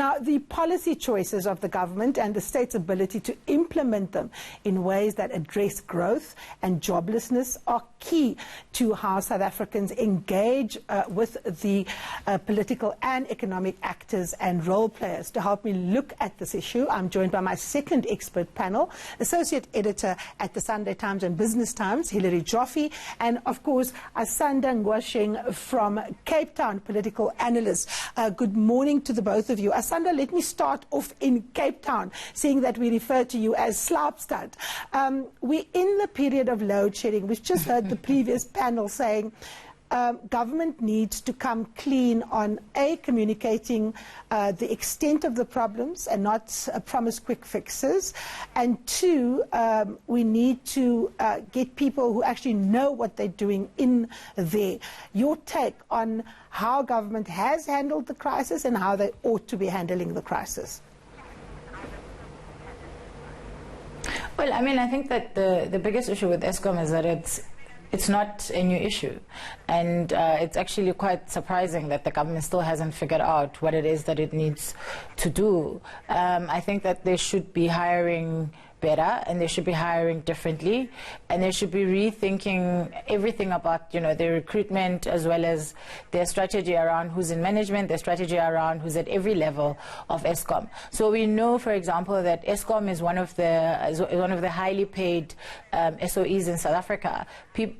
Now, the policy choices of the government and the state's ability to implement them in ways that address growth and joblessness are key to how South Africans engage with the political and economic actors and role players. To help me look at this issue, I'm joined by my second expert panel, Associate Editor at the Sunday Times and Business Times, Hilary Joffe, and of course, Asanda Ngoasheng from Cape Town, political analyst. Good morning to the both of you. Asanda, let me start off in Cape Town, seeing that we refer to you as Slaapstad. We're in the period of load shedding. We've just heard the previous panel saying government needs to come clean on communicating the extent of the problems and not promise quick fixes, and two, we need to get people who actually know what they're doing in there. Your take on how government has handled the crisis and how they ought to be handling the crisis? Well, I mean, I think that the biggest issue with Eskom is that it's not a new issue, and it's actually quite surprising that the government still hasn't figured out what it is that it needs to do. I think that they should be hiring better, and they should be hiring differently, and they should be rethinking everything about, you know, their recruitment as well as their strategy around who's in management, their strategy around who's at every level of Eskom. So we know, for example, that Eskom is one of the highly paid SOEs in South Africa.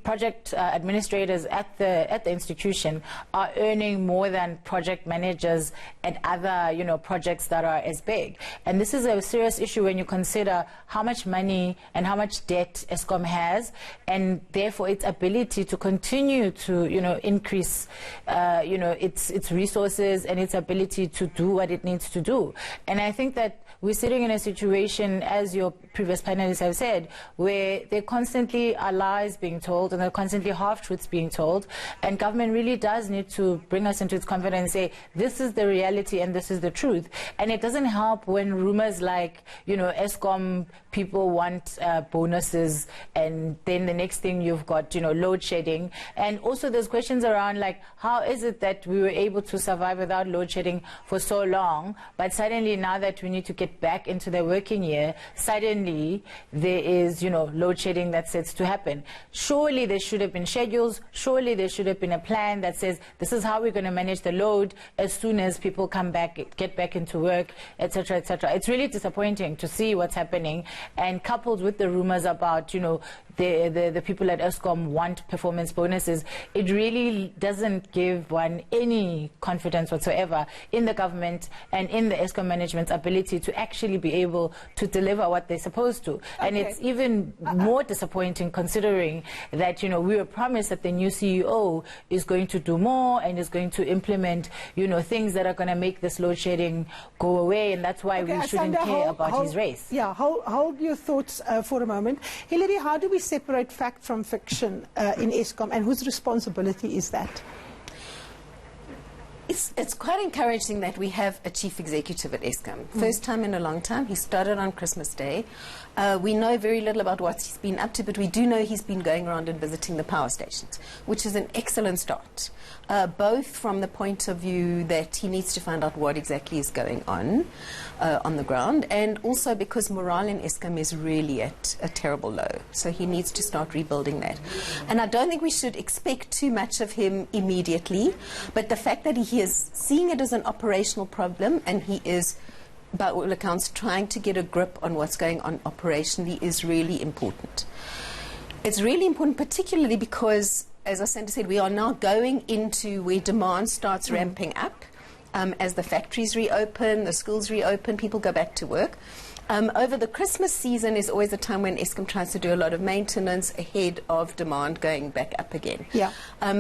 Project administrators at the institution are earning more than project managers at other, you know, projects that are as big. And this is a serious issue when you consider how much money and how much debt Eskom has, and therefore its ability to continue to, you know, increase, you know, its resources and its ability to do what it needs to do. And I think that we're sitting in a situation, as your previous panelists have said, where there constantly are lies being told and there are constantly half-truths being told, and government really does need to bring us into its confidence and say, this is the reality and this is the truth. And it doesn't help when rumors like, you know, Eskom people want bonuses, and then the next thing you've got, you know, load shedding. And also there's questions around, like, how is it that we were able to survive without load shedding for so long, but suddenly now that we need to get back into the working year, suddenly there is, you know, load shedding that sets to happen. Surely there should have been schedules, surely there should have been a plan that says this is how we're going to manage the load as soon as people come back, get back into work, etc., etc. It's really disappointing to see what's happening, and coupled with the rumors about, you know, the people at Eskom want performance bonuses, it really doesn't give one any confidence whatsoever in the government and in the Eskom management's ability to actually be able to deliver what they're supposed to. Okay. And it's even more disappointing considering that, you know, we were promised that the new CEO is going to do more and is going to implement, you know, things that are going to make this load shedding go away, and that's why we shouldn't care about his race. Yeah, hold your thoughts for a moment. Hilary, how do we separate fact from fiction in Eskom, and whose responsibility is that? It's quite encouraging that we have a chief executive at Eskom. First time in a long time. He started on Christmas Day. We know very little about what he's been up to, but we do know he's been going around and visiting the power stations, which is an excellent start, both from the point of view that he needs to find out what exactly is going on the ground, and also because morale in Eskom is really at a terrible low. So he needs to start rebuilding that. And I don't think we should expect too much of him immediately, but the fact that he is seeing it as an operational problem, and he is, by all accounts, trying to get a grip on what's going on operationally, is really important. It's really important, particularly because, as Asanda said, we are now going into where demand starts ramping up. As the factories reopen, the schools reopen, people go back to work. Over the Christmas season is always a time when Eskom tries to do a lot of maintenance ahead of demand going back up again. Yeah.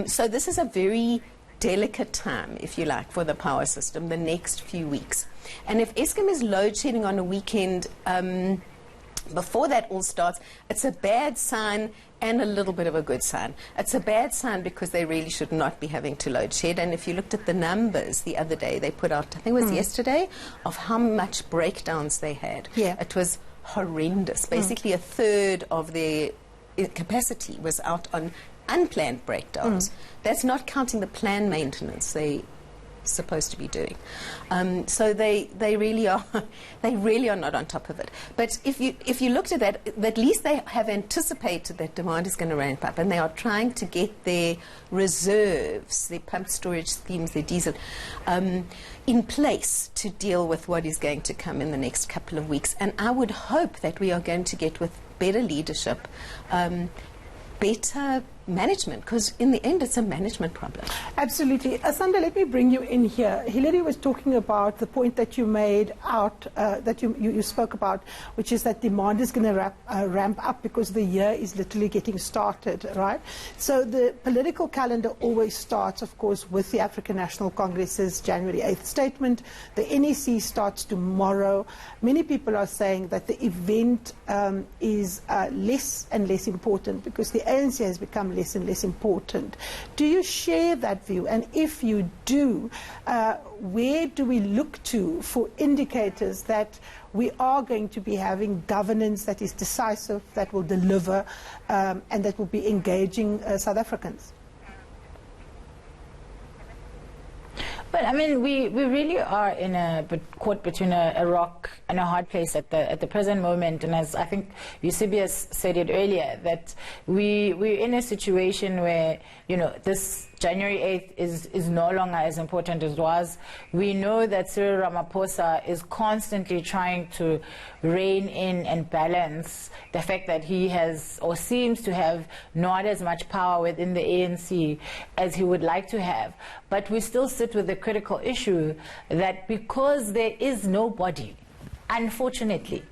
So this is a very delicate time, if you like, for the power system, the next few weeks. And if Eskom is load shedding on a weekend before that all starts, it's a bad sign and a little bit of a good sign. It's a bad sign because they really should not be having to load shed. And if you looked at the numbers the other day, they put out, I think it was yesterday, of how much breakdowns they had. Yeah. It was horrendous. Basically a third of their capacity was out on unplanned breakdowns. That's not counting the planned maintenance. They it's supposed to be doing. So they really are they really are not on top of it. But if you looked at that, at least they have anticipated that demand is going to ramp up, and they are trying to get their reserves, their pumped storage schemes, their diesel, in place to deal with what is going to come in the next couple of weeks. And I would hope that we are going to get, with better leadership, better management, because in the end it's a management problem. Absolutely. Asanda, let me bring you in here. Hilary was talking about the point that you made out, that you spoke about, which is that demand is going to ramp up because the year is literally getting started, right? So the political calendar always starts, of course, with the African National Congress's January 8th statement. The NEC starts tomorrow. Many people are saying that the event is less and less important because the ANC has become less and less important. Do you share that view? And if you do, where do we look to for indicators that we are going to be having governance that is decisive, that will deliver, and that will be engaging South Africans? Well, I mean, we really are caught between a rock and a hard place at the present moment. And as I think Eusebius said it earlier, that we're in a situation where, you know, this January 8th is no longer as important as it was. We know that Cyril Ramaphosa is constantly trying to rein in and balance the fact that he has, or seems to have, not as much power within the ANC as he would like to have. But we still sit with the critical issue that because there is nobody, unfortunately,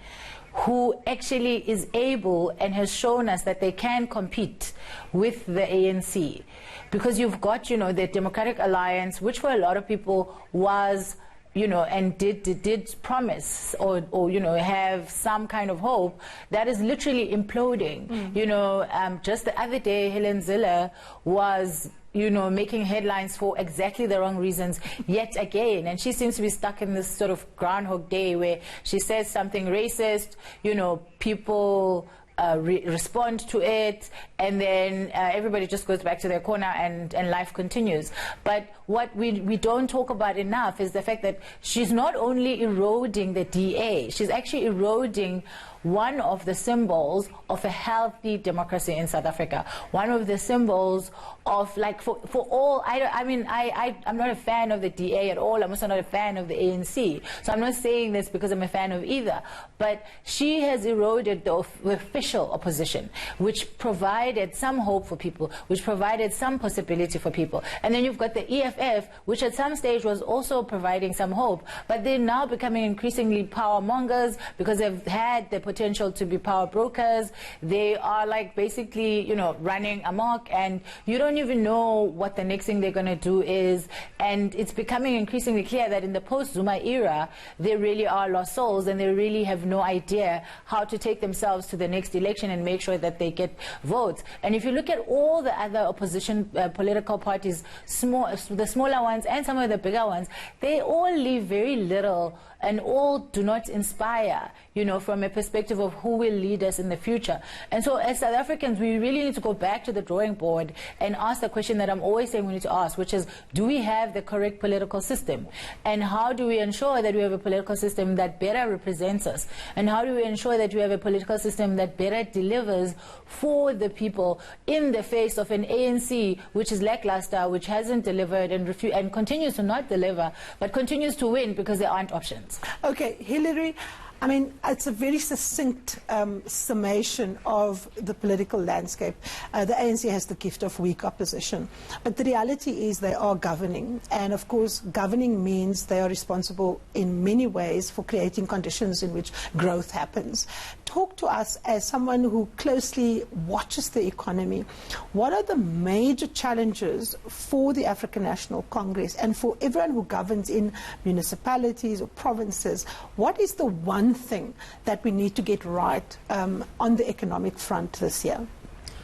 who actually is able and has shown us that they can compete with the ANC. Because you've got, you know, the Democratic Alliance, which for a lot of people was, you know, and did promise or you know, have some kind of hope, that is literally imploding. You know, just the other day, Helen Zille was, you know, making headlines for exactly the wrong reasons yet again. And she seems to be stuck in this sort of Groundhog Day where she says something racist, you know, people respond to it, and then everybody just goes back to their corner and life continues. But what we don't talk about enough is the fact that she's not only eroding the DA, she's actually eroding one of the symbols of a healthy democracy in South Africa. One of the symbols of, like, for all, I'm not a fan of the DA at all. I'm also not a fan of the ANC. So I'm not saying this because I'm a fan of either. But she has eroded the official opposition, which provided some hope for people, which provided some possibility for people. And then you've got the EFF, which at some stage was also providing some hope. But they're now becoming increasingly power mongers because they've had the potential to be power brokers. They are, like, basically, you know, running amok, and you don't even know what the next thing they're going to do is. And it's becoming increasingly clear that in the post-Zuma era, they really are lost souls, and they really have no idea how to take themselves to the next election and make sure that they get votes. And if you look at all the other opposition political parties, the smaller ones and some of the bigger ones, they all leave very little and all do not inspire, you know, from a perspective of who will lead us in the future. And so as South Africans, we really need to go back to the drawing board and ask the question that I'm always saying we need to ask, which is, do we have the correct political system? And how do we ensure that we have a political system that better represents us? And how do we ensure that we have a political system that better delivers for the people in the face of an ANC which is lackluster, which hasn't delivered and continues to not deliver, but continues to win because there aren't options? Okay, Hilary, I mean, it's a very succinct summation of the political landscape. The ANC has the gift of weak opposition. But the reality is they are governing. And, of course, governing means they are responsible in many ways for creating conditions in which growth happens. Talk to us as someone who closely watches the economy. What are the major challenges for the African National Congress and for everyone who governs in municipalities or provinces? What is the one thing that we need to get right on the economic front this year?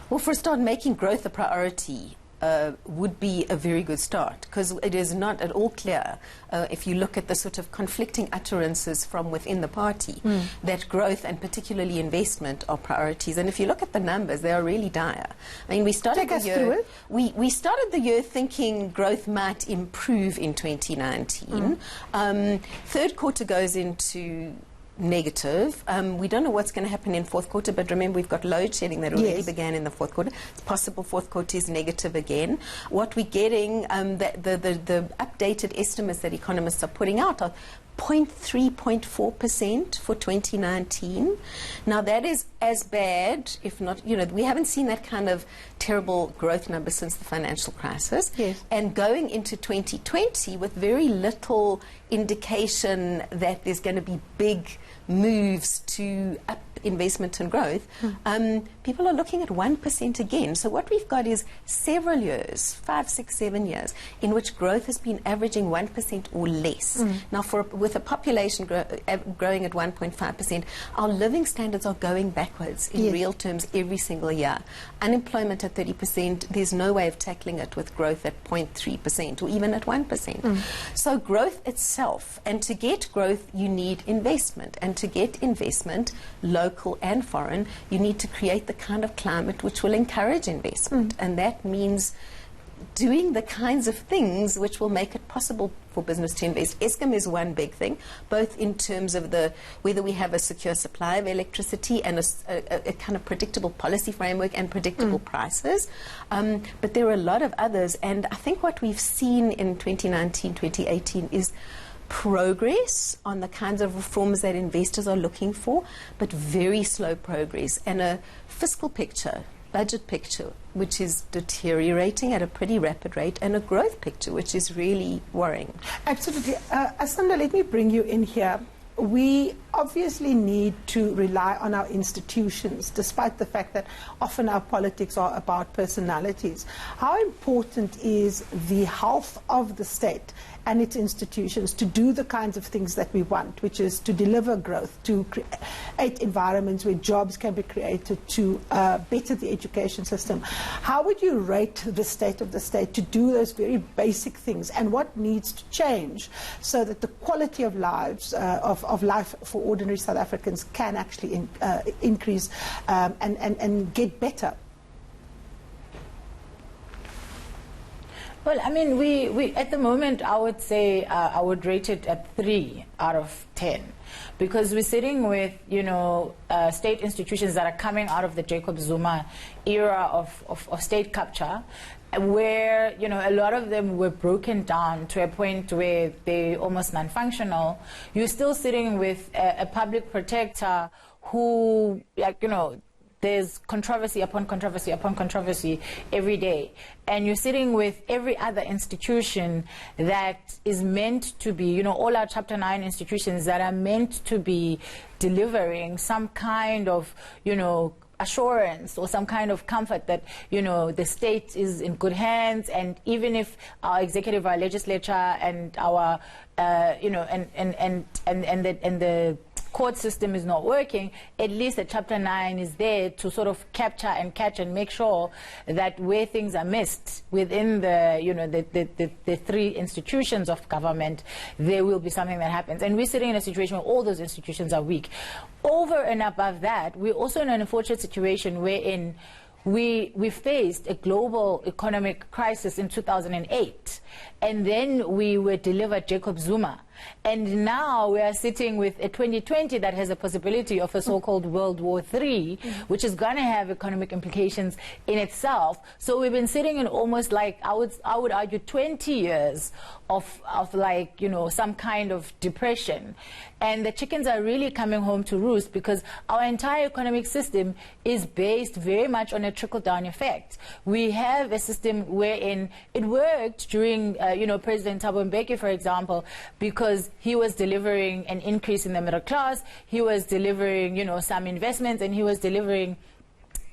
Well, for a start, making growth a priority would be a very good start, because it is not at all clear, if you look at the sort of conflicting utterances from within the party, that growth and particularly investment are priorities. And if you look at the numbers, they are really dire. I mean, we started we started the year thinking growth might improve in 2019. Third quarter goes into negative. We don't know what's going to happen in fourth quarter, but remember, we've got load shedding that already began in the fourth quarter. It's possible fourth quarter is negative again. What we're getting, the updated estimates that economists are putting out are 0.3, 0.4% for 2019. Now that is as bad, if not, you know, we haven't seen that kind of terrible growth number since the financial crisis. And going into 2020 with very little indication that there's going to be big moves to up investment and growth, people are looking at 1% again. So what we've got is several years, 5, 6, 7 years, in which growth has been averaging 1% or less. Now, with a population growing at 1.5%, our living standards are going backwards in real terms every single year. Unemployment at 30%, there's no way of tackling it with growth at 0.3% or even at 1%. So growth itself, and to get growth, you need investment. And to get investment, local and foreign, you need to create the kind of climate which will encourage investment. And that means doing the kinds of things which will make it possible for business to invest. Eskom is one big thing, both in terms of whether we have a secure supply of electricity and a kind of predictable policy framework and predictable prices. But there are a lot of others, and I think what we've seen in 2019, 2018 is progress on the kinds of reforms that investors are looking for, but very slow progress, and a fiscal picture, budget picture, which is deteriorating at a pretty rapid rate, and a growth picture, which is really worrying. Absolutely. Asanda, let me bring you in here. We obviously need to rely on our institutions, despite the fact that often our politics are about personalities. How important is the health of the state and its institutions to do the kinds of things that we want, which is to deliver growth, to create environments where jobs can be created, to better the education system? How would you rate the state of the state to do those very basic things, and what needs to change so that the quality of lives of life for ordinary South Africans can actually increase and get better? Well, I mean, we at the moment, I would say I would rate it at 3 out of 10, because we're sitting with, you know, state institutions that are coming out of the Jacob Zuma era of state capture, where, you know, a lot of them were broken down to a point where they're almost non-functional. You're still sitting with a public protector who, like, you know, there's controversy upon controversy upon controversy every day. And you're sitting with every other institution that is meant to be, you know, all our Chapter 9 institutions that are meant to be delivering some kind of, you know, assurance or some kind of comfort that, you know, the state is in good hands. And even if our executive, our legislature, and our, you know, and the court system is not working, at least the Chapter 9 is there to sort of capture and catch and make sure that where things are missed within the, you know, the 3 institutions of government, there will be something that happens. And we're sitting in a situation where all those institutions are weak. Over and above that, we're also in an unfortunate situation wherein we faced a global economic crisis in 2008, and then we were delivered Jacob Zuma. And now we are sitting with a 2020 that has a possibility of a so-called World War III, which is going to have economic implications in itself. So we've been sitting in almost like, I would argue, 20 years of like, you know, some kind of depression. And the chickens are really coming home to roost, because our entire economic system is based very much on a trickle-down effect. We have a system wherein it worked during, you know, President Thabo Mbeki, for example, because he was delivering an increase in the middle class, he was delivering, you know, some investments, and he was delivering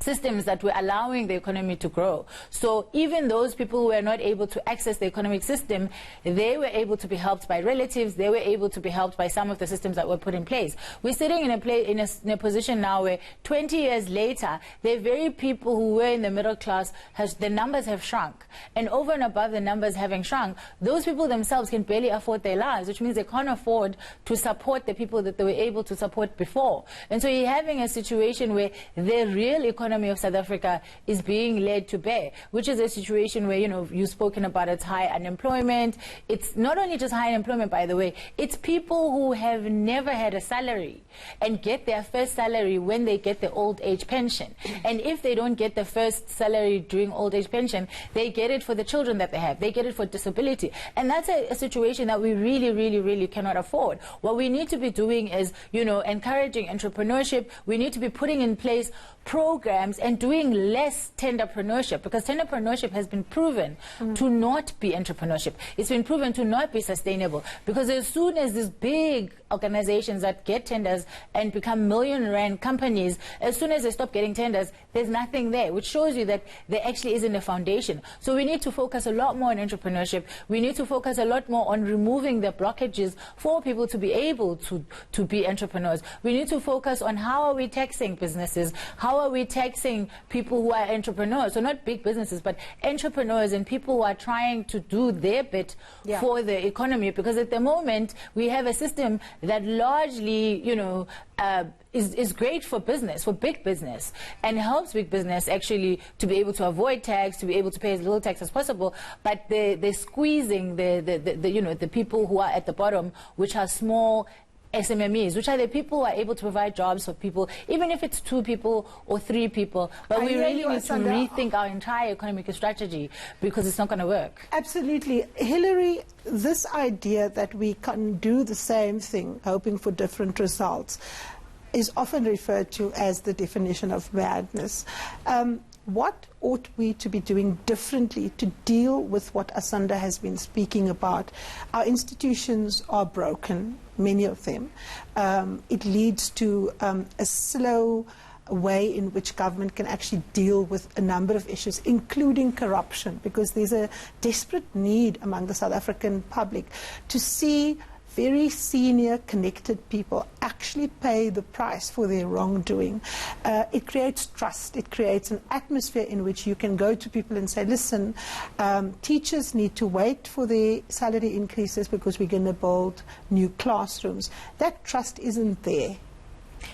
systems that were allowing the economy to grow. So even those people who were not able to access the economic system, they were able to be helped by relatives, they were able to be helped by some of the systems that were put in place. We're sitting in a position now where 20 years later, the very people who were in the middle class, the numbers have shrunk. And over and above the numbers having shrunk, those people themselves can barely afford their lives, which means they can't afford to support the people that they were able to support before. And so you're having a situation where the real economy of South Africa is being led to bear, which is a situation where, you've spoken about its high unemployment. It's not only just high unemployment, by the way, it's people who have never had a salary and get their first salary when they get the old age pension. And if they don't get the first salary during old age pension, they get it for the children that they have. They get it for disability. And that's a situation that we really, really, really cannot afford. What we need to be doing is, encouraging entrepreneurship. We need to be putting in place programs and doing less tenderpreneurship, because tenderpreneurship has been proven to not be entrepreneurship. It's been proven to not be sustainable, because as soon as these big organizations that get tenders and become million-rand companies, as soon as they stop getting tenders, there's nothing there, which shows you that there actually isn't a foundation. So we need to focus a lot more on entrepreneurship. We need to focus a lot more on removing the blockages for people to be able to be entrepreneurs. We need to focus on how are we taxing businesses, how are we taxing people who are entrepreneurs, so not big businesses, but entrepreneurs and people who are trying to do their bit for the economy, because at the moment we have a system that largely, is great for business, for big business, and helps big business actually to be able to avoid tax, to be able to pay as little tax as possible, but they're squeezing the people who are at the bottom, which are small SMMEs, which are the people who are able to provide jobs for people, even if it's 2 people or 3 people. But we really need to rethink our entire economic strategy, because it's not going to work. Absolutely. Hilary, this idea that we can do the same thing, hoping for different results, is often referred to as the definition of madness. What ought we to be doing differently to deal with what Asanda has been speaking about? Our institutions are broken, many of them. It leads to a slow way in which government can actually deal with a number of issues, including corruption, because there's a desperate need among the South African public to see very senior, connected people actually pay the price for their wrongdoing. It creates trust. It creates an atmosphere in which you can go to people and say, listen, teachers need to wait for their salary increases because we're going to build new classrooms. That trust isn't there.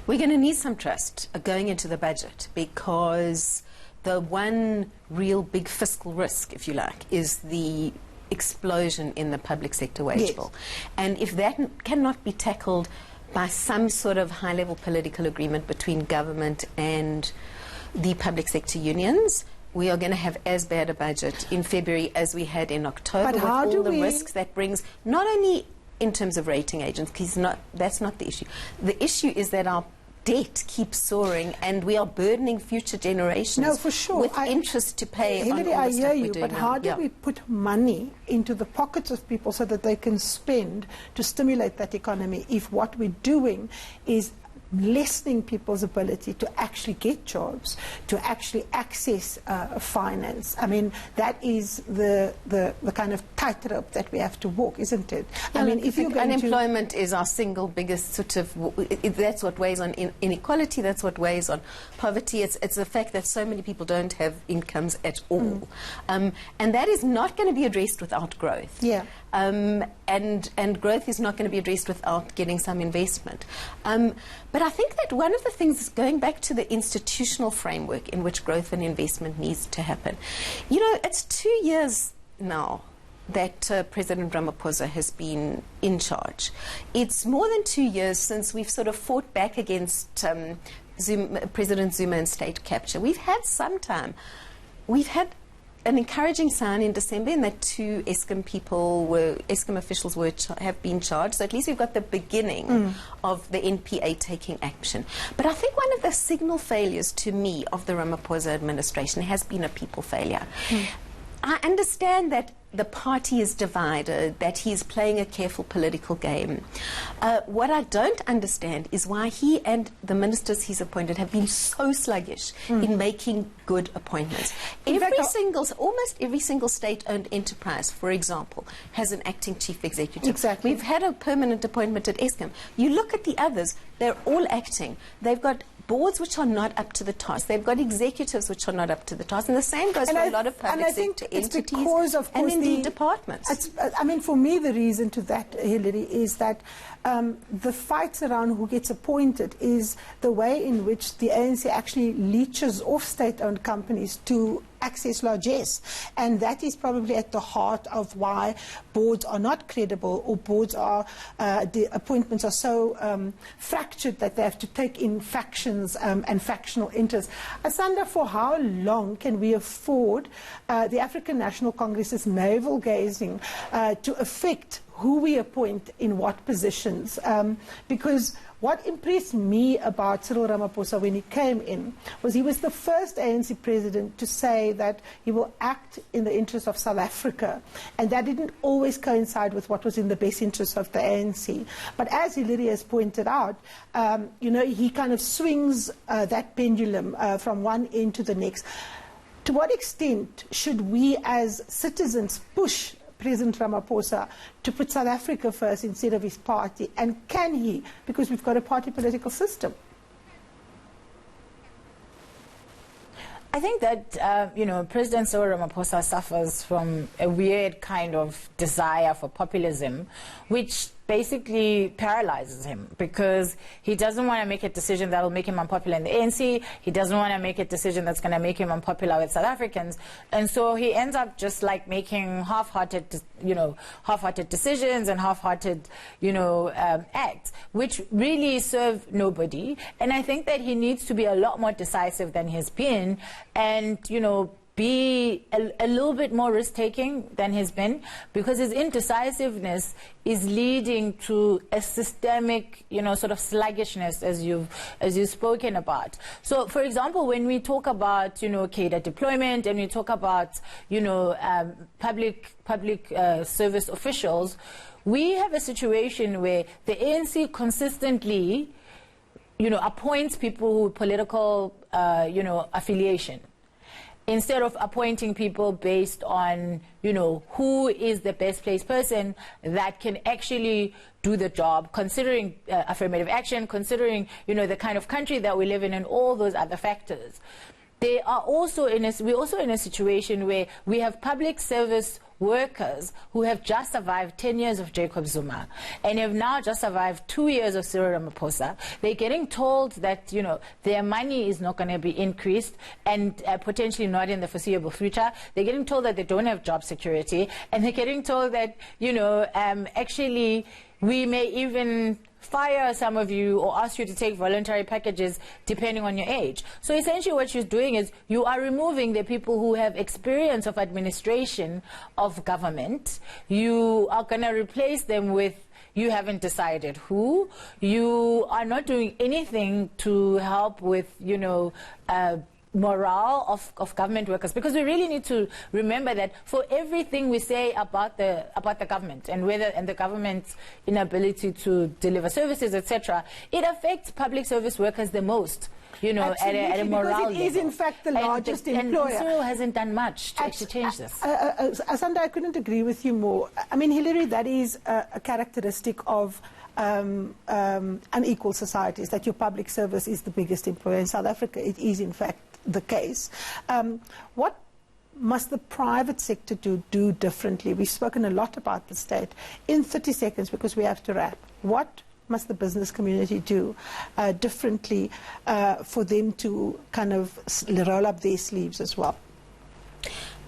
We're going to need some trust going into the budget, because the one real big fiscal risk, if you like, is the explosion in the public sector wage bill. And if that cannot be tackled by some sort of high-level political agreement between government and the public sector unions, we are going to have as bad a budget in February as we had in October, with all the risks that brings, not only in terms of rating agents, that's not the issue. The issue is that our debt keeps soaring, and we are burdening future generations with interest to pay. Hilary, I hear you, but how do we put money into the pockets of people so that they can spend to stimulate that economy if what we're doing is lessening people's ability to actually get jobs, to actually access finance? I mean, that is the kind of tightrope that we have to walk, isn't it? I mean, if you're going unemployment is our single biggest sort of, that's what weighs on inequality, that's what weighs on poverty. It's the fact that so many people don't have incomes at all. And that is not going to be addressed without growth. And growth is not going to be addressed without getting some investment. But I think that one of the things, going back to the institutional framework in which growth and investment needs to happen, it's 2 years now that President Ramaphosa has been in charge. It's more than 2 years since we've sort of fought back against President Zuma and state capture. We've had some time. We've had an encouraging sign in December in that 2 Eskom officials have been charged. So at least we've got the beginning of the NPA taking action. But I think one of the signal failures to me of the Ramaphosa administration has been a people failure. I understand that the party is divided, that he's playing a careful political game. What I don't understand is why he and the ministers he's appointed have been so sluggish in making good appointments. Almost every single state-owned enterprise, for example, has an acting chief executive. Exactly. We've had a permanent appointment at Eskom. You look at the others, they're all acting. They've got boards which are not up to the task. They've got executives which are not up to the task. And the same goes for a lot of public sector entities and indeed departments. I mean, for me, the reason to that, Hilary, is that the fights around who gets appointed is the way in which the ANC actually leeches off state-owned companies to access largesse. And that is probably at the heart of why boards are not credible, or boards are, the appointments are so fractured that they have to take in factions and factional interests. Asanda, for how long can we afford the African National Congress's navel-gazing to affect who we appoint in what positions? Because what impressed me about Cyril Ramaphosa when he came in was he was the first ANC president to say that he will act in the interest of South Africa, and that didn't always coincide with what was in the best interest of the ANC. But as Hilary has pointed out, you know, he kind of swings that pendulum from one end to the next. To what extent should we as citizens push President Ramaphosa to put South Africa first instead of his party? And can he? Because we've got a party political system. I think that, you know, President Cyril Ramaphosa suffers from a weird kind of desire for populism, which basically paralyzes him, because he doesn't want to make a decision that will make him unpopular in the ANC. He doesn't want to make a decision that's going to make him unpopular with South Africans. And so he ends up just like making half-hearted, you know, half-hearted decisions and half-hearted, you know, acts, which really serve nobody. And I think that he needs to be a lot more decisive than he's been, and, you know, be a little bit more risk-taking than he's been, because his indecisiveness is leading to a systemic, you know, sort of sluggishness, as you've spoken about. So, for example, when we talk about, you know, cadre deployment, and we talk about, you know, public service officials, we have a situation where the ANC consistently, you know, appoints people with political, you know, affiliation, instead of appointing people based on, you know, who is the best placed person that can actually do the job, considering affirmative action, considering, you know, the kind of country that we live in and all those other factors. They are also we're also in a situation where we have public service workers who have just survived 10 years of Jacob Zuma and have now just survived 2 years of Cyril Ramaphosa. They're getting told that, you know, their money is not going to be increased, and potentially not in the foreseeable future. They're getting told that they don't have job security, and they're getting told that, you know, actually we may even fire some of you or ask you to take voluntary packages depending on your age. So essentially what you're doing is you are removing the people who have experience of administration of government. You are going to replace them with, you haven't decided who. You are not doing anything to help with, you know, morale of government workers, because we really need to remember that for everything we say about the government and the government's inability to deliver services, etc., it affects public service workers the most, you know, at a morale level. Because it is in fact the largest employer. And Cyril hasn't done much to actually change this. Asanda, I couldn't agree with you more. I mean, Hilary, that is a characteristic of unequal societies, that your public service is the biggest employer. In South Africa, it is in fact the case. What must the private sector do differently? We've spoken a lot about the state. In 30 seconds, because we have to wrap, what must the business community do differently for them to kind of roll up their sleeves as well?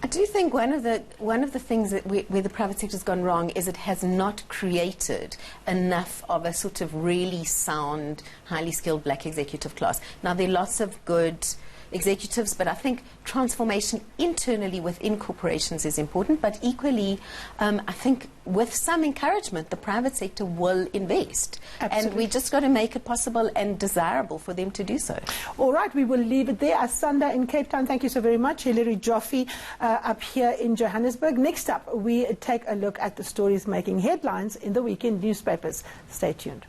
I do think one of the things that where the private sector has gone wrong is it has not created enough of a sort of really sound, highly skilled black executive class. Now, there are lots of good executives, but I think transformation internally within corporations is important. But equally, I think with some encouragement, the private sector will invest. Absolutely. And we just got to make it possible and desirable for them to do so. All right, we will leave it there. Asanda in Cape Town, thank you so very much. Hilary, Joffe up here in Johannesburg. Next up, we take a look at the stories making headlines in the weekend newspapers. Stay tuned.